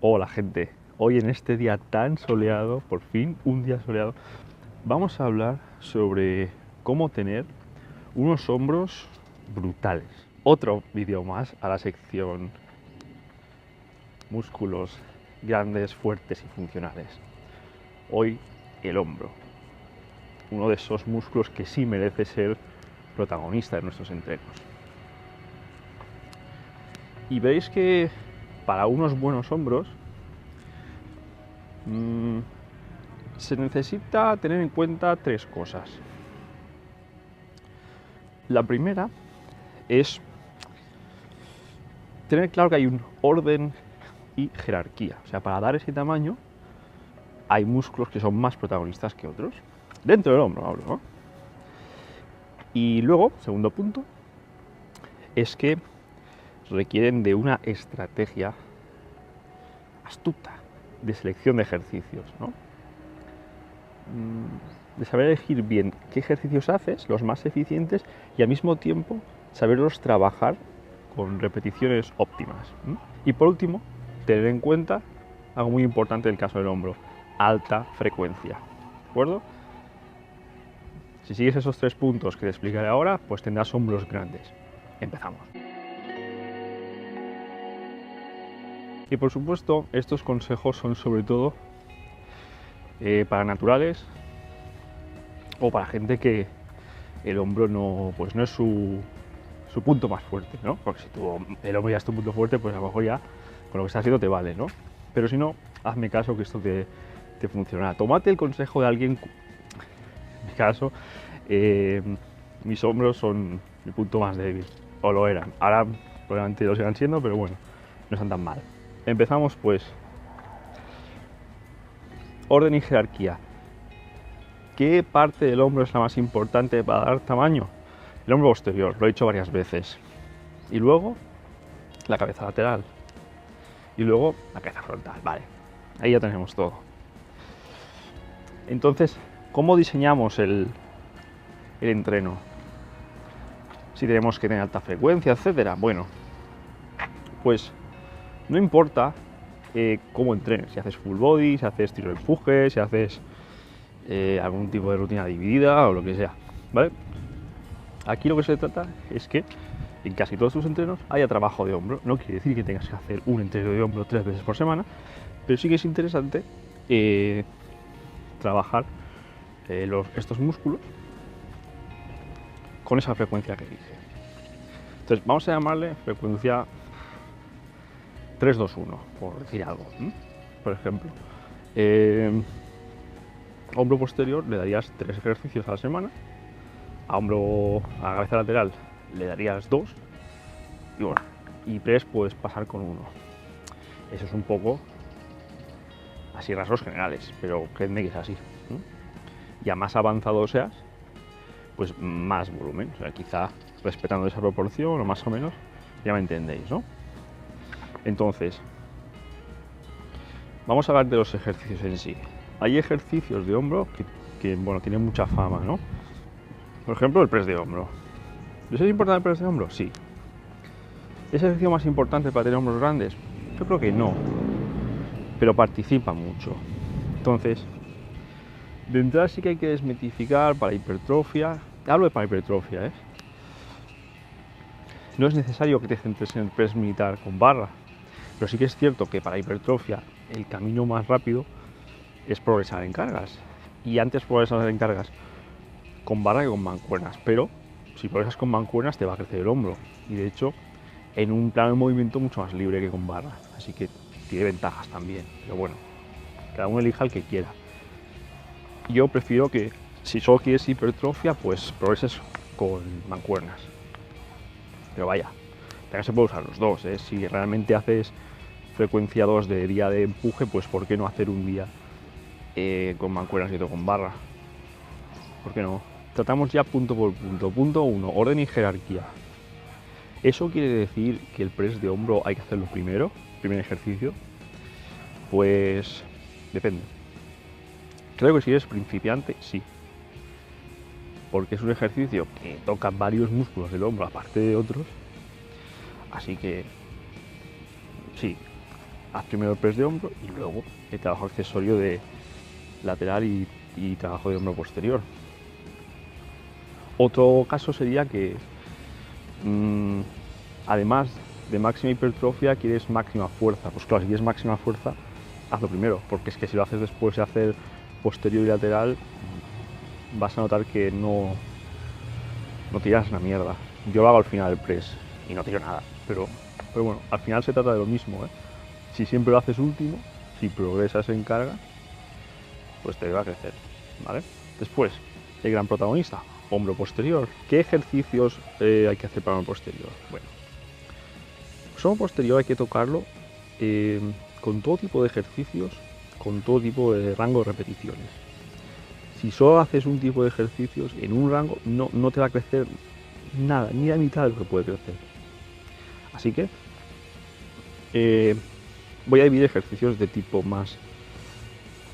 Hola gente, hoy en este día tan soleado, por fin un día soleado, vamos a hablar sobre cómo tener unos hombros brutales. Otro vídeo más a la sección músculos grandes, fuertes y funcionales. Hoy el hombro, uno de esos músculos que sí merece ser protagonista de nuestros entrenos. Y veréis que para unos buenos hombros se necesita tener en cuenta tres cosas. La primera es tener claro que hay un orden y jerarquía. O sea, para dar ese tamaño hay músculos que son más protagonistas que otros. Dentro del hombro hablo, ¿no? Y luego, segundo punto, es que requieren de una estrategia astuta de selección de ejercicios, ¿no? De saber elegir bien qué ejercicios haces, los más eficientes, y al mismo tiempo saberlos trabajar con repeticiones óptimas. Y por último, tener en cuenta algo muy importante en el caso del hombro: alta frecuencia. ¿De acuerdo? Si sigues esos tres puntos que te explicaré ahora, pues tendrás hombros grandes. Empezamos. Y por supuesto, estos consejos son sobre todo para naturales o para gente que el hombro no es su punto más fuerte, ¿no? Porque si el hombro ya es tu punto fuerte, pues a lo mejor ya con lo que estás haciendo te vale, ¿no? Pero si no, hazme caso que esto te funcionará. Tómate el consejo de alguien. En mi caso, mis hombros son mi punto más débil, o lo eran. Ahora probablemente lo sigan siendo, pero bueno, no están tan mal. Empezamos pues. Orden y jerarquía. ¿Qué parte del hombro es la más importante para dar tamaño? El hombro posterior, lo he dicho varias veces. Y luego la cabeza lateral. Y luego la cabeza frontal. Vale, ahí ya tenemos todo. Entonces, ¿cómo diseñamos el entreno? Si tenemos que tener alta frecuencia, etcétera. Bueno, pues no importa cómo entrenes. Si haces full body, si haces tiro de empuje, si haces algún tipo de rutina dividida o lo que sea, ¿vale? Aquí lo que se trata es que en casi todos tus entrenos haya trabajo de hombro. No quiere decir que tengas que hacer un entreno de hombro 3 veces por semana, pero sí que es interesante trabajar estos músculos con esa frecuencia que dije. Entonces vamos a llamarle frecuencia 3-2-1, por decir algo. Por ejemplo, hombro posterior le darías 3 ejercicios a la semana. A la cabeza lateral le darías 2, y bueno, y press puedes pasar con 1. Eso es un poco así rasgos generales, pero créeme que es así. Ya más avanzado seas, pues más volumen. O sea, quizá respetando esa proporción o más o menos, ya me entendéis, ¿no? Entonces, vamos a hablar de los ejercicios en sí. Hay ejercicios de hombro que bueno, tienen mucha fama, ¿no? Por ejemplo, el press de hombro. ¿Es importante el press de hombro? Sí. ¿Es el ejercicio más importante para tener hombros grandes? Yo creo que no, pero participa mucho. Entonces, de entrada sí que hay que desmitificar para hipertrofia. Hablo de para hipertrofia, No es necesario que te centres en el press militar con barra, pero sí que es cierto que para hipertrofia el camino más rápido es progresar en cargas. Y antes progresar en cargas con barra que con mancuernas, pero si progresas con mancuernas te va a crecer el hombro, y de hecho en un plano de movimiento mucho más libre que con barra, así que tiene ventajas también, pero bueno, cada uno elija el que quiera. Yo prefiero que si solo quieres hipertrofia, pues progreses con mancuernas, pero vaya, también se puede usar los dos, Si realmente haces frecuencia 2 de día de empuje, pues ¿por qué no hacer un día con mancuernas y otro con barra? ¿Por qué no? Tratamos ya punto por punto. Punto 1, orden y jerarquía. ¿Eso quiere decir que el press de hombro hay que hacerlo primero, primer ejercicio? Pues depende. Creo que si eres principiante, sí. Porque es un ejercicio que toca varios músculos del hombro aparte de otros. Así que sí, haz primero el press de hombro y luego el trabajo accesorio de lateral y trabajo de hombro posterior. Otro caso sería que además de máxima hipertrofia quieres máxima fuerza. Pues claro, si quieres máxima fuerza, hazlo primero, porque es que si lo haces después de hacer posterior y lateral, vas a notar que no tiras una mierda. Yo lo hago al final del press y no tiro nada, pero bueno, al final se trata de lo mismo, ¿eh? Si siempre lo haces último, si progresas en carga, pues te va a crecer, ¿vale? Después, el gran protagonista, hombro posterior. ¿Qué ejercicios hay que hacer para hombro posterior? Bueno, pues hombro posterior hay que tocarlo con todo tipo de ejercicios, con todo tipo de rango de repeticiones. Si solo haces un tipo de ejercicios en un rango, no te va a crecer nada, ni la mitad de lo que puede crecer. Así que voy a dividir ejercicios de tipo más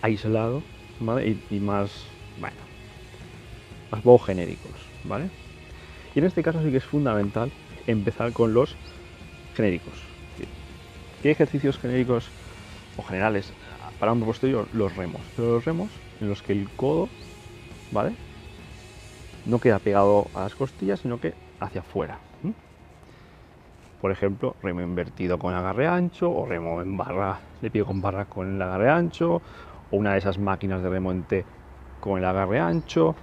aislado, ¿vale? Y más, bueno, más poco genéricos, ¿vale? Y en este caso sí que es fundamental empezar con los genéricos. ¿Qué ejercicios genéricos o generales para hombro posterior? Los remos. Pero los remos en los que el codo, ¿vale?, no queda pegado a las costillas, sino que hacia afuera. Por ejemplo, remo invertido con agarre ancho, o remo en barra de pie con barra con el agarre ancho, o una de esas máquinas de remo en T con el agarre ancho,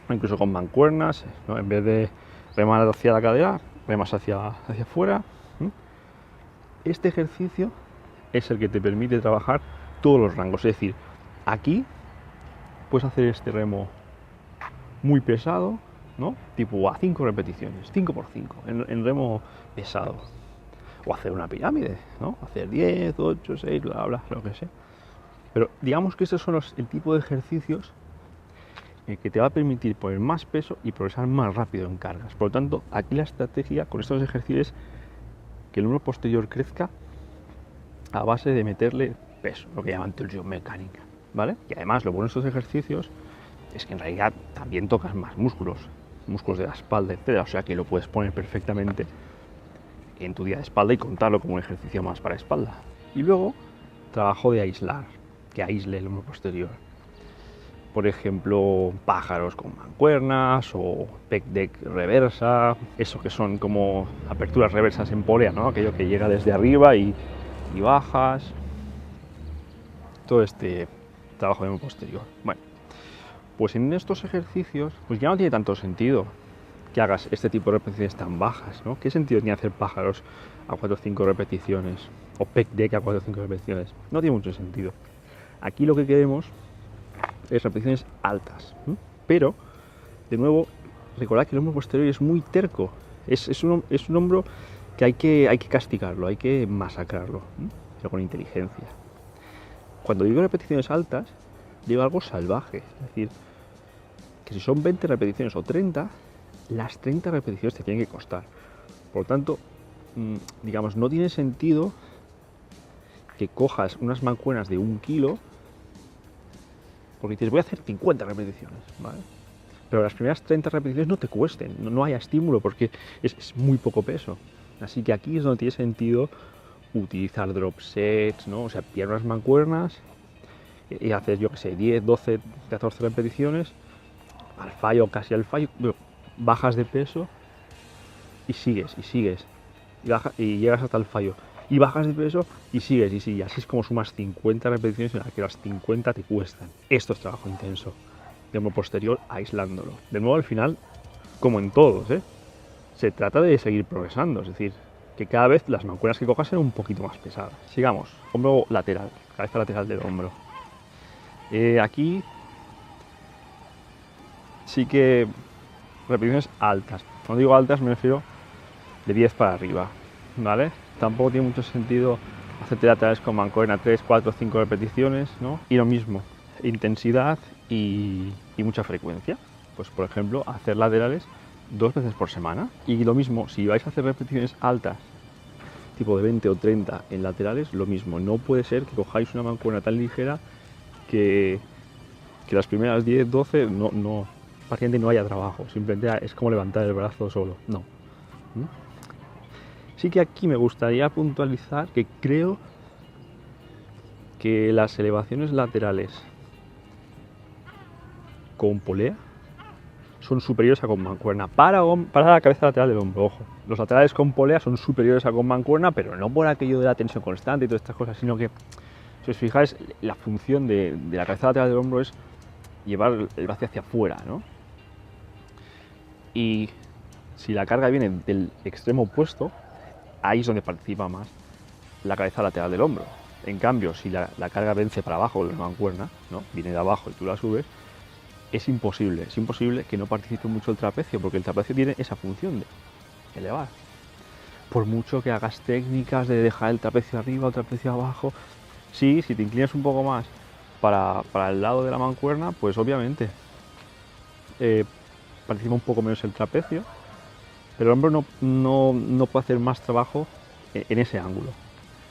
o incluso con mancuernas, ¿no? En vez de remar hacia la cadera, remas hacia afuera. Este ejercicio es el que te permite trabajar todos los rangos. Es decir, aquí puedes hacer este remo muy pesado, ¿no? Tipo a 5 repeticiones, 5x5, en remo pesado. O hacer una pirámide, ¿no? Hacer 10, 8, 6, bla, bla, lo que sea. Pero digamos que estos son el tipo de ejercicios que te va a permitir poner más peso y progresar más rápido en cargas. Por lo tanto, aquí la estrategia con estos ejercicios es que el hombro posterior crezca a base de meterle peso, lo que llaman tensión mecánica, ¿vale? Y además lo bueno de estos ejercicios es que en realidad también tocas más músculos de la espalda, etcétera, o sea que lo puedes poner perfectamente en tu día de espalda y contarlo como un ejercicio más para espalda. Y luego, trabajo de aislar, que aísle el hombro posterior. Por ejemplo, pájaros con mancuernas o pec deck reversa, eso que son como aperturas reversas en polea, ¿no? Aquello que llega desde arriba y bajas. Todo este trabajo de hombro posterior. Bueno, pues en estos ejercicios pues ya no tiene tanto sentido que hagas este tipo de repeticiones tan bajas, ¿no? ¿Qué sentido tiene hacer pájaros a 4 o 5 repeticiones o pec deck a 4 o 5 repeticiones? No tiene mucho sentido. Aquí lo que queremos es repeticiones altas, ¿sí? Pero, de nuevo, recordad que el hombro posterior es muy terco. Es un hombro que hay que castigarlo, hay que masacrarlo, ¿sí? Pero con inteligencia. Cuando digo repeticiones altas, digo algo salvaje. Es decir, que si son 20 repeticiones o 30, las 30 repeticiones te tienen que costar. Por lo tanto, digamos, no tiene sentido que cojas unas mancuernas de 1 kilo porque dices, voy a hacer 50 repeticiones, ¿vale? Pero las primeras 30 repeticiones no te cuesten, no haya estímulo porque es muy poco peso. Así que aquí es donde tiene sentido utilizar drop sets, ¿no? O sea, pillar unas mancuernas y hacer, yo que sé, 10, 12, 14 repeticiones al fallo, casi al fallo, bajas de peso y sigues y llegas hasta el fallo y bajas de peso y sigues y así es como sumas 50 repeticiones en las que las 50 te cuestan. Esto es trabajo intenso de hombro posterior aislándolo. De nuevo, al final, como en todos, se trata de seguir progresando, es decir, que cada vez las mancuernas que cojas sean un poquito más pesadas. Sigamos, hombro lateral, cabeza lateral del hombro. Aquí sí que repeticiones altas. Cuando digo altas me refiero de 10 para arriba, ¿vale? Tampoco tiene mucho sentido hacerte laterales con mancuerna 3, 4, 5 repeticiones, ¿no? Y lo mismo, intensidad y mucha frecuencia. Pues por ejemplo, hacer laterales 2 veces por semana. Y lo mismo, si vais a hacer repeticiones altas, tipo de 20 o 30 en laterales, lo mismo. No puede ser que cojáis una mancuerna tan ligera que las primeras 10, 12 prácticamente no haya trabajo. Simplemente es como levantar el brazo solo. No. Sí que aquí me gustaría puntualizar que creo que las elevaciones laterales con polea son superiores a con mancuerna para la cabeza lateral del hombro. Ojo, los laterales con polea son superiores a con mancuerna, pero no por aquello de la tensión constante y todas estas cosas, sino que, si os fijáis, la función de la cabeza lateral del hombro es llevar el brazo hacia afuera, ¿no? Y si la carga viene del extremo opuesto, ahí es donde participa más la cabeza lateral del hombro. En cambio, si la carga vence para abajo de la mancuerna, ¿no? Viene de abajo y tú la subes, es imposible que no participe mucho el trapecio, porque el trapecio tiene esa función de elevar. Por mucho que hagas técnicas de dejar el trapecio arriba o el trapecio abajo, sí, si te inclinas un poco más para el lado de la mancuerna, pues obviamente participa un poco menos el trapecio, pero el hombro no puede hacer más trabajo en ese ángulo.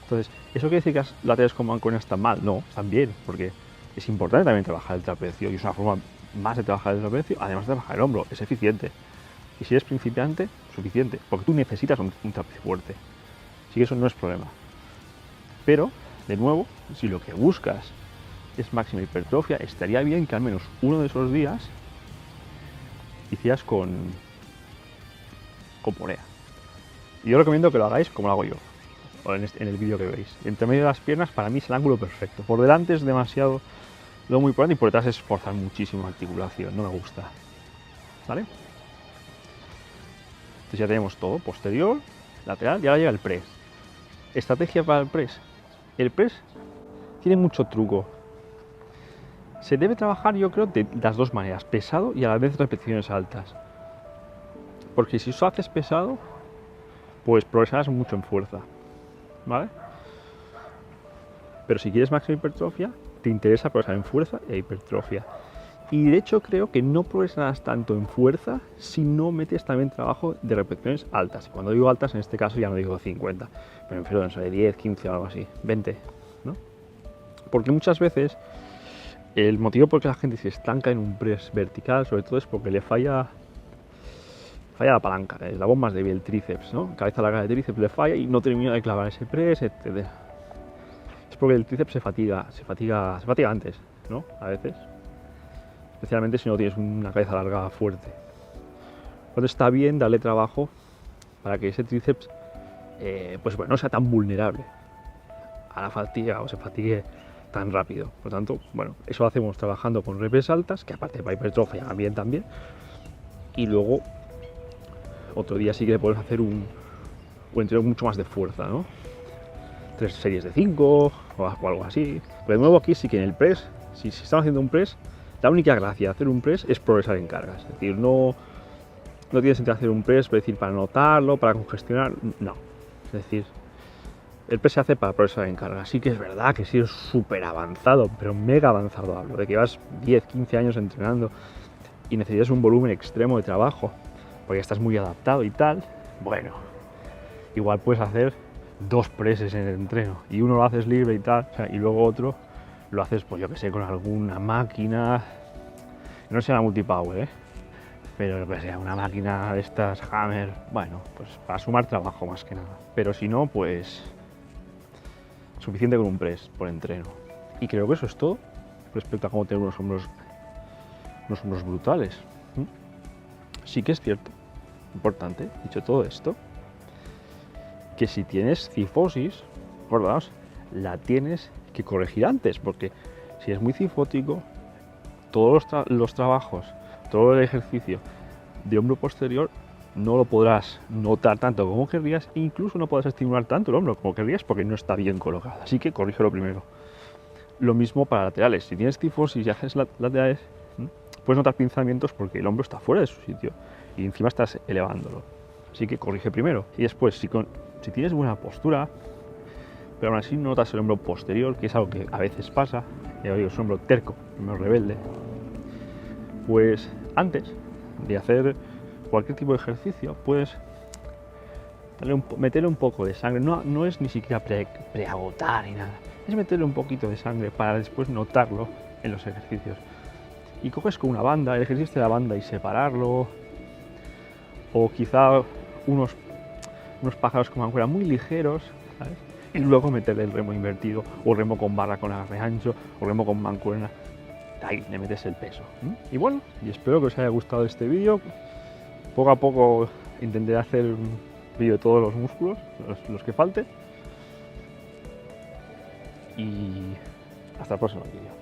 Entonces, ¿eso quiere decir que las laterales con mancuerna están mal? No, están bien, porque es importante también trabajar el trapecio y es una forma más de trabajar el trapecio, además de trabajar el hombro, es eficiente. Y si eres principiante, suficiente, porque tú necesitas un trapecio fuerte. Así que eso no es problema. Pero, de nuevo, si lo que buscas es máxima hipertrofia, estaría bien que al menos uno de esos días hicieras con polea. Y yo recomiendo que lo hagáis como lo hago yo, o en el vídeo que veis. Entre medio de las piernas, para mí es el ángulo perfecto. Por delante es demasiado, lo muy importante, y por detrás es forzar muchísimo la articulación, no me gusta. ¿Vale? Entonces ya tenemos todo, posterior, lateral, y ahora llega el press. Estrategia para el press. El press tiene mucho truco. Se debe trabajar, yo creo, de las dos maneras, pesado y a la vez repeticiones altas. Porque si eso haces pesado, pues progresarás mucho en fuerza, ¿vale? Pero si quieres máxima hipertrofia, te interesa progresar en fuerza e hipertrofia. Y de hecho creo que no progresarás tanto en fuerza si no metes también trabajo de repeticiones altas. Y cuando digo altas, en este caso ya no digo 50, pero me refiero a 10, 15 o algo así, 20, ¿no? Porque muchas veces el motivo por el que la gente se estanca en un press vertical, sobre todo, es porque le falla la palanca, el eslabón más débil, el tríceps, ¿no? Cabeza larga de tríceps le falla y no termina de clavar ese press, etc. Es porque el tríceps se fatiga antes, ¿no? A veces. Especialmente si no tienes una cabeza larga fuerte. Entonces está bien darle trabajo para que ese tríceps pues bueno, no sea tan vulnerable a la fatiga o se fatigue tan rápido. Por lo tanto, bueno, eso lo hacemos trabajando con repes altas, que aparte para hipertrofia bien también. Y luego otro día sí que puedes hacer un entreno mucho más de fuerza, ¿no? 3 series de 5 o algo así. Pero de nuevo aquí sí que en el press, si estamos haciendo un press, la única gracia de hacer un press es progresar en cargas. Es decir, no tienes que hacer un press para notarlo, para congestionar, no. Es decir, el press se hace para progresar en cargas. Sí que es verdad que sí es súper avanzado, pero mega avanzado hablo, de que vas 10, 15 años entrenando y necesitas un volumen extremo de trabajo, porque estás muy adaptado y tal. Bueno, igual puedes hacer 2 presses en el entreno y uno lo haces libre y tal, o sea, y luego otro lo haces, pues yo que sé, con alguna máquina, no sea multipower, pero que sea una máquina de estas Hammer, bueno, pues para sumar trabajo más que nada. Pero si no, pues suficiente con un press por entreno. Y creo que eso es todo respecto a cómo tener unos hombros brutales. Sí que es cierto, importante, dicho todo esto, que si tienes cifosis, acordaos, la tienes que corregir antes, porque si es muy cifótico, todos los trabajos, todo el ejercicio de hombro posterior no lo podrás notar tanto como querrías, e incluso no podrás estimular tanto el hombro como querrías porque no está bien colocado. Así que corrígelo primero. Lo mismo para laterales. Si tienes cifosis y haces laterales, puedes notar pinzamientos porque el hombro está fuera de su sitio y encima estás elevándolo. Así que corrige primero. Y después, si tienes buena postura, pero aún así notas el hombro posterior, que es algo que a veces pasa, ya digo, es un hombro terco, un hombro rebelde, pues antes de hacer cualquier tipo de ejercicio, puedes meterle un poco de sangre. No es ni siquiera preagotar ni nada, es meterle un poquito de sangre para después notarlo en los ejercicios. Y coges con una banda, el ejercicio de la banda, y separarlo, o quizá unos pájaros con mancuerna muy ligeros, ¿sabes? y luego meterle el remo invertido, o remo con barra con agarre ancho, o remo con mancuerna. Ahí le metes el peso. Y bueno, y espero que os haya gustado este vídeo. Poco a poco intentaré hacer un vídeo de todos los músculos, los que falten. Y hasta el próximo vídeo.